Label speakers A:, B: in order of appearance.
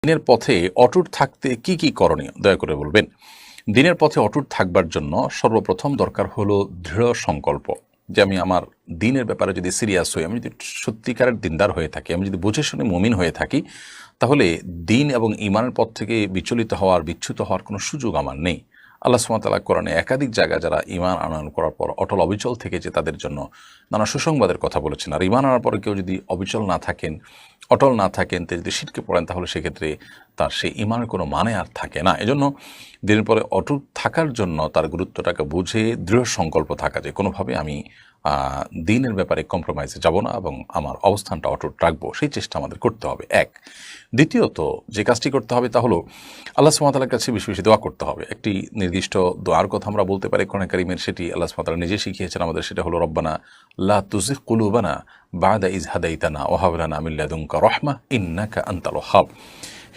A: দিনের পথে অটুট থাকতে কি কি করণীয় দয়া করে বলবেন। দিনের পথে অটুট থাকবার জন্য সর্বপ্রথম দরকার হলো দৃঢ় সংকল্প, যে আমি আমার দিনের ব্যাপারে যদি সিরিয়াস হই, আমি যদি সত্যিকারের দিনদার হয়ে থাকি, আমি যদি বুঝে শুনে মুমিন হয়ে থাকি, তাহলে দিন এবং ইমানের পথ থেকে বিচলিত হওয়ার বিচ্যুত হওয়ার কোনো সুযোগ আমার নেই। আল্লাহ সুবহানাহু ওয়া তাআলা কোরআনে একাধিক জায়গায় যারা ইমান আনয়ন করার পর অটল অবিচল থেকে যে তাদের জন্য নানা সুসংবাদের কথা বলেছেন। আর ইমান আনার পরে কেউ যদি অবিচল না থাকেন, অটল না থাকেন, তিনি যদি শিরকে পড়েন, তাহলে সেক্ষেত্রে তার সেই ইমানের কোনো মানে আর থাকে না। এজন্য দিনের পরে অটুট থাকার জন্য তার গুরুত্বটাকে বুঝে দৃঢ় সংকল্প থাকা, যে কোনোভাবে আমি দিনের ব্যাপারে কম্প্রোমাইজে যাব না এবং আমার অবস্থানটা অটুট রাখবো, সেই চেষ্টা আমাদের করতে হবে এক। দ্বিতীয়ত যে কাজটি করতে হবে তা হলো আল্লাহ সুবহানাহু ওয়া তাআলার কাছে বেশি বেশি দোয়া করতে হবে। একটি নির্দিষ্ট দোয়ার কথা আমরা বলতে পারি কোরআনে কারিমের, সেটি আল্লাহ সুবহানাহু ওয়া তাআলা নিজে শিখিয়েছেন আমাদের, সেটা হলো রব্বানা লা তুজিগ কুলুবানা বা'দা ইয হাদাইতানা ওয়া হাব লানা মিন লাদুনকা রাহমাহ ইন্নাকা আনতাল ওয়াহ্হাব।